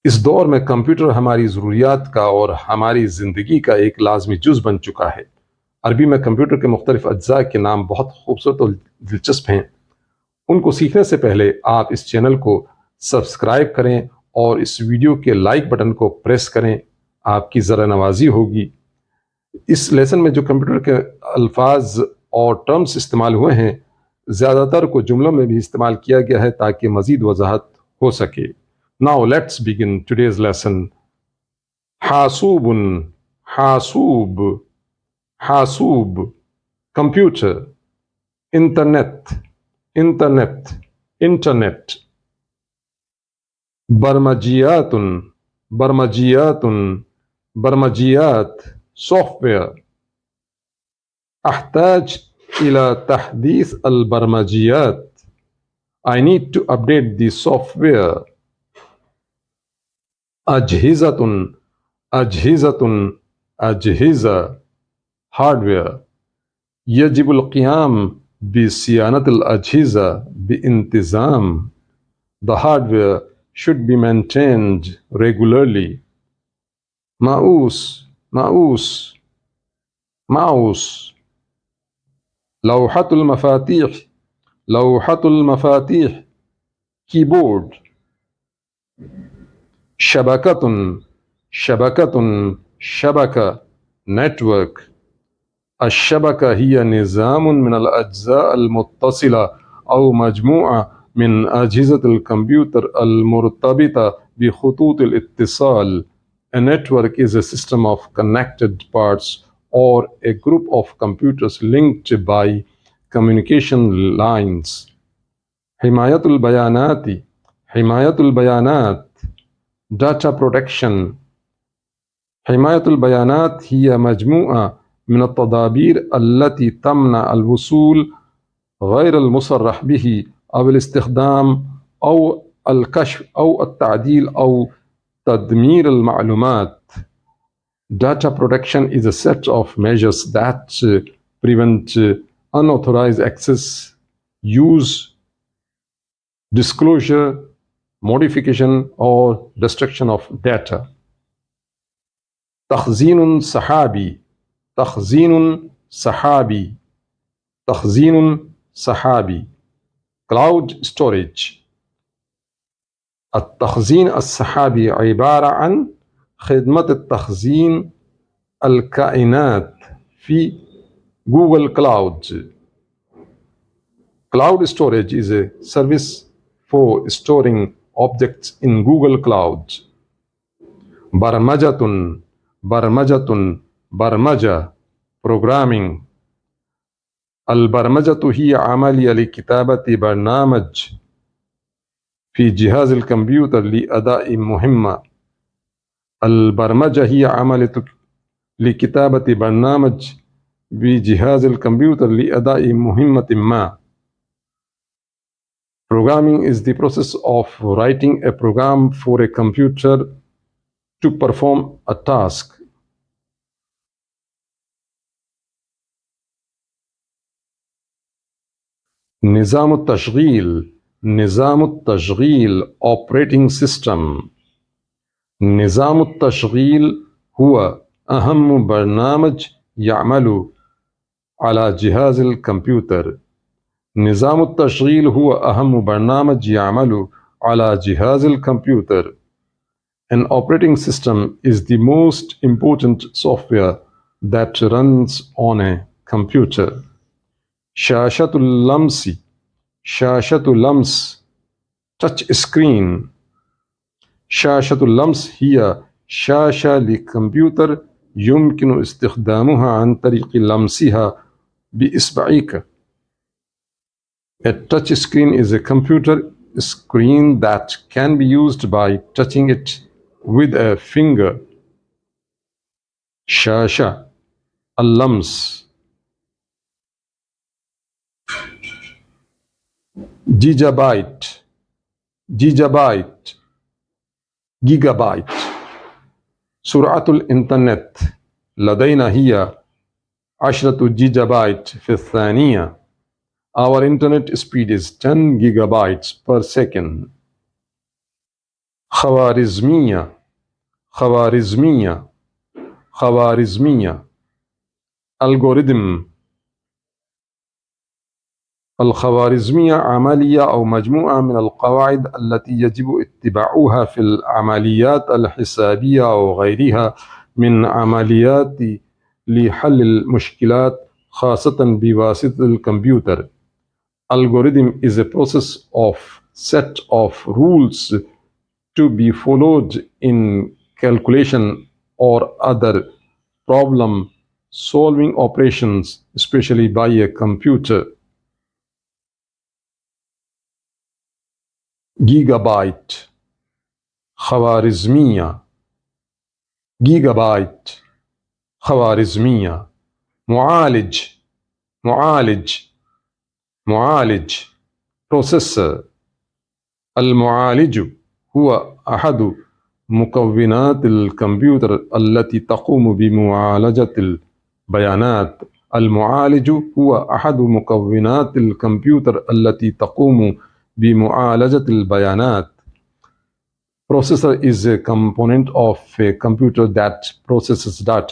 इस दौर में कंप्यूटर हमारी ज़रूरियात का और हमारी ज़िंदगी का एक लाजमी जुज़ बन चुका है। अरबी में कंप्यूटर के मुख्तलिफ अज्जा के नाम बहुत खूबसूरत और दिलचस्प हैं। उनको सीखने से पहले आप इस चैनल को सब्सक्राइब करें और इस वीडियो के लाइक बटन को प्रेस करें। आपकी ज़रा नवाजी होगी। इस लेसन में जो कंप्यूटर के अल्फाज और टर्म्स इस्तेमाल हुए हैं, ज़्यादातर को जुमलों में भी इस्तेमाल किया गया है ताकि मज़ीद वजाहत हो सके। Now let's begin today's lesson. हासूबुन, हासूब, हासूब, कंप्यूटर। Internet, internet, internet. बरमजियातुन, बरमजियातुन, बरमजियात, सॉफ्टवेयर। अहताज इला तहदीस अल बरमजियात, I need to update the software. अजहिज़तुन, अजहिज़तुन, अजहिज़ा, hardware. यजिबुल क़ियाम बिसियानतिल अजहिज़ा बिइंतिज़ाम. The hardware should be maintained regularly. Mouse, mouse, mouse. लौहतुल मफातीह, लौहतुल मफातीह, कीबोर्ड. शबकतुन, शबकतुन, शबका, network. الشبكة هي نظام من الأجزاء المتصلة أو مجموعة من أجهزة الكمبيوتر المرتبطة بخطوط الاتصال. A network is a system of connected parts or a group of computers linked by communication lines. حماية البيانات، حماية البيانات، data protection. حماية البيانات هي مجموعة من التدابير التي تمنع الوصول غير المصرح به أو الاستخدام أو الكشف أو التعديل أو تدمير المعلومات. Data protection is a set of measures that prevent unauthorized access, use, disclosure, modification or destruction of data. تخزين سحابي، تخزين سحابي، تخزين سحابي. Cloud storage. التخزين السحابي عبارة عن خدمة التخزين الكائنات في Google Cloud. Cloud storage is a service for storing objects in Google Cloud. برمجة، برمجة، برمجة، programming. البرمجة هي عملية لكتابة برنامج في جهاز الكمبيوتر لأداء مهمة. البرمجة هي عملية لكتابة برنامج بجهاز الكمبيوتر لأداء مهمة ما. Programming is the process of writing a program for a computer to perform a task. نظام التشغيل، نظام التشغيل operating system. نظام التشغيل هو أهم برنامج يعمل على جهاز الكمبيوتر. نظام التشغيل هو أهم برنامج يعمل على جهاز الكمبيوتر. An operating system is the most important software that runs on a computer. شاشة اللمس، شاشة لمس، touch screen. شاشة اللمس هي شاشة لكمبيوتر يمكن استخدامها عن طريق لمسها بإصبعك. A touch screen is a computer screen that can be used by touching it with a finger. شاشة اللمس. جيجابايت، جيجابايت، جيجابايت. سرعة الإنترنت لدينا هي 10 جيجابايت في الثانية. Our internet speed is 10 gigabytes per second. خوارزمية خوارزمية خوارزمية. algorithm. الخوارزمية عملية أو مجموعة من القواعد التي يجب اتباعها في العمليات الحسابية أو غيرها من عمليات لحل المشكلات خاصة بواسطة الكمبيوتر. Algorithm is a process of set of rules to be followed in calculation or other problem solving operations, especially by a computer. gigabyte خوارزمية gigabyte خوارزمية. معالج معالج processor. المعالج هو أحد مكونات الكمبيوتر التي تقوم بمعالجة البيانات. المعالج هو أحد مكونات الكمبيوتر التي تقوم بمعالجة البيانات. Processor is a component of a computer that processes data.